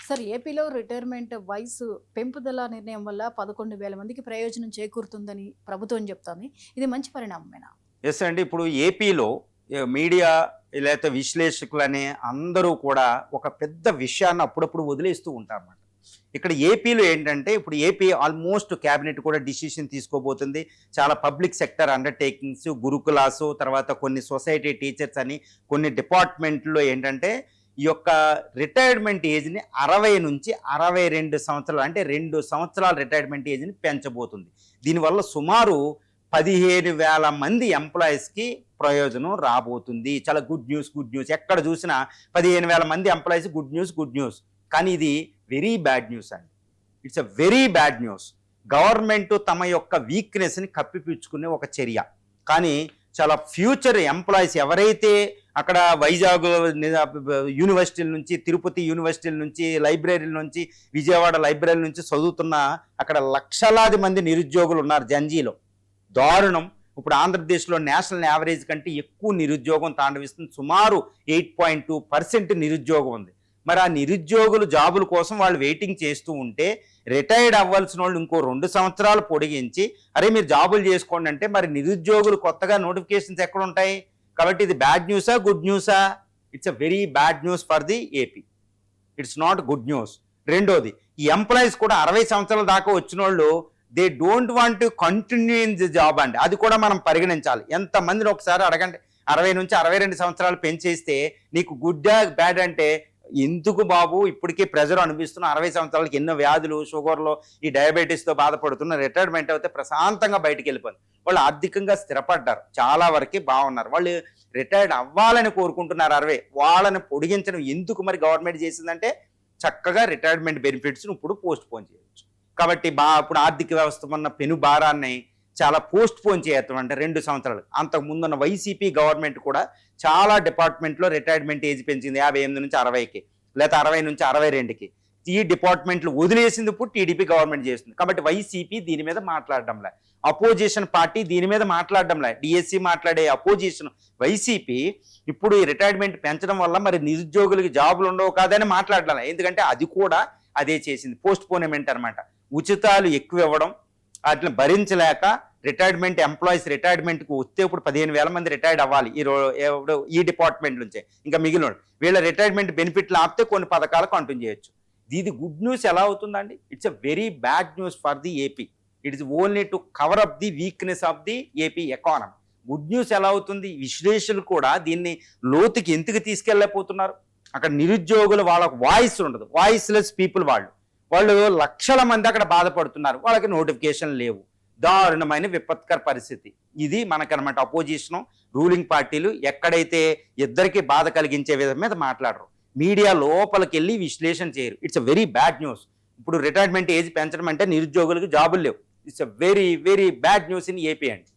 Sir ఏపీలో retirement వయసు పెంపుదల నిర్ణయం వల్ల 11,000 మందికి ప్రయోజనం చేకూరుతుందని ప్రభుత్వం చెప్తోంది. ఇది మంచి పరిణామమేనా? ఎస్ అండి. ఇప్పుడు ఏపీలో మీడియా లేకపోతే విశ్లేషకులనే అందరూ కూడా ఒక పెద్ద విషయాన్ని అప్పుడప్పుడు వదిలేస్తూ ఉంటారన్నమాట. ఇక్కడ ఏపీలో ఏంటంటే ఇప్పుడు ఏపీ ఆల్మోస్ట్ క్యాబినెట్ కూడా డిసిషన్ తీసుకోబోతుంది. చాలా పబ్లిక్ సెక్టర్ అండర్టేకింగ్స్, గురుకులాసు, తర్వాత కొన్ని సొసైటీ టీచర్స్ అని కొన్ని డిపార్ట్మెంట్లో ఏంటంటే ఈ యొక్క రిటైర్మెంట్ ఏజ్ని 60 నుంచి 62 సంవత్సరాలు, అంటే 2 సంవత్సరాల రిటైర్మెంట్ ఏజ్ని పెంచబోతుంది. దీనివల్ల సుమారు 15,000 మంది ఎంప్లాయీస్కి ప్రయోజనం రాబోతుంది. చాలా గుడ్ న్యూస్, గుడ్ న్యూస్. ఎక్కడ చూసినా 15,000 మంది employees good news, good news. కానీ ఇది వెరీ బ్యాడ్ న్యూస్ అండి. It's a very bad news. Government తమ యొక్క వీక్నెస్ని కప్పిపుచ్చుకునే ఒక చర్య. కానీ చాలా ఫ్యూచర్ ఎంప్లాయీస్ ఎవరైతే అక్కడ వైజాగ్ యూనివర్సిటీల నుంచి, తిరుపతి యూనివర్సిటీల నుంచి, లైబ్రరీల నుంచి, విజయవాడ లైబ్రరీ నుంచి చదువుతున్న అక్కడ లక్షలాది మంది నిరుద్యోగులు ఉన్నారు జంజీలో. దారుణం. ఇప్పుడు ఆంధ్రప్రదేశ్లో నేషనల్ యావరేజ్ కంటే ఎక్కువ నిరుద్యోగం తాండవిస్తుంది. సుమారు 8.2% నిరుద్యోగం ఉంది. మరి ఆ నిరుద్యోగులు జాబుల కోసం వాళ్ళు వెయిటింగ్ చేస్తూ ఉంటే రిటైర్డ్ అవ్వాల్సిన వాళ్ళు ఇంకో 2 సంవత్సరాలు పొడిగించి అరే మీరు జాబులు చేసుకోండి అంటే మరి నిరుద్యోగులు కొత్తగా నోటిఫికేషన్స్ ఎక్కడ ఉంటాయి? కాబట్టి ఇది బ్యాడ్ న్యూసా, గుడ్ న్యూసా? It's a very bad news for the AP. It's not good news. రెండోది, ఈ ఎంప్లాయీస్ కూడా 60 సంవత్సరాల దాకా వచ్చిన వాళ్ళు they don't want to continue in the job అండి. అది కూడా మనం పరిగణించాలి. ఎంతమందిని ఒకసారి అడగండి. 60 నుంచి 62 సంవత్సరాలు పెంచేస్తే నీకు గుడ్డా బ్యాడ్ అంటే ఎందుకు బాబు? ఇప్పటికీ ప్రెజర్ అనిపిస్తున్న 60 సంవత్సరాలకి ఎన్నో వ్యాధులు, షుగర్లో, ఈ డయాబెటీస్తో బాధపడుతున్న రిటైర్మెంట్ అయితే ప్రశాంతంగా బయటికి వెళ్ళిపోయింది. వాళ్ళు ఆర్థికంగా స్థిరపడ్డారు, చాలా వరకు బాగున్నారు. వాళ్ళు రిటైర్డ్ అవ్వాలని కోరుకుంటున్నారు 60. వాళ్ళని పొడిగించడం ఎందుకు మరి గవర్నమెంట్ చేసిందంటే చక్కగా రిటైర్మెంట్ బెనిఫిట్స్ని ఇప్పుడు పోస్ట్ పోన్ చేయవచ్చు. కాబట్టి ఇప్పుడు ఆర్థిక వ్యవస్థ ఉన్న పెను భారాన్ని చాలా పోస్ట్ పోన్ చేయటం అంటే 2 సంవత్సరాలు. అంతకు ముందున్న వైసీపీ గవర్నమెంట్ కూడా చాలా డిపార్ట్మెంట్లో రిటైర్మెంట్ ఏజ్ పెంచింది 58 నుంచి 60కి, లేదా 60 నుంచి 62కి. ఈ డిపార్ట్మెంట్లు వదిలేసింది ఇప్పుడు టీడీపీ గవర్నమెంట్ చేస్తుంది. కాబట్టి వైసీపీ దీని మీద మాట్లాడడంలే, అపోజిషన్ పార్టీ దీని మీద మాట్లాడడంలే. డిఎస్సి మాట్లాడే అపోజిషన్ వైసీపీ ఇప్పుడు ఈ రిటైర్మెంట్ పెంచడం వల్ల మరి నిరుద్యోగులకి జాబులు ఉండవు కాదని మాట్లాడడం. ఎందుకంటే అది కూడా అదే చేసింది, పోస్ట్ పోన్మెంట్ అనమాట. ఉచితాలు ఎక్కువ ఇవ్వడం, వాటిని భరించలేక రిటైర్మెంట్ ఎంప్లాయీస్ రిటైర్మెంట్కి వస్తే ఇప్పుడు 15,000 మంది రిటైర్డ్ అవ్వాలి ఈ డిపార్ట్మెంట్ నుంచే. ఇంకా మిగిలిన వీళ్ళ రిటైర్మెంట్ బెనిఫిట్లు ఆపితే కొన్ని పథకాలు కంటిన్యూ చేయొచ్చు. ఇది గుడ్ న్యూస్ ఎలా అవుతుందండి? It's a very bad news for the AP. It is only to cover up the weakness of the AP economy. Good news ఎలా అవుతుంది? విశ్లేషకులు కూడా దీన్ని లోతుకి ఎందుకు తీసుకెళ్ళలేకపోతున్నారు? అక్కడ నిరుద్యోగులు వాళ్ళకు వాయిస్ ఉండదు, వాయిస్లెస్ పీపుల్ వాళ్ళు లక్షల మంది అక్కడ బాధపడుతున్నారు. వాళ్ళకి నోటిఫికేషన్ లేవు. దారుణమైన విపత్కర పరిస్థితి ఇది మనకనమాట. అపోజిషను, రూలింగ్ పార్టీలు ఎక్కడైతే ఇద్దరికి బాధ కలిగించే విధం మీద మాట్లాడరు, మీడియా లోపలికి వెళ్ళి విశ్లేషణ చేయరు. It's a very bad news. ఇప్పుడు రిటైర్మెంట్ ఏజ్ పెంచడం అంటే నిరుద్యోగులకు జాబులు లేవు. It's a very very bad news in AP అండి.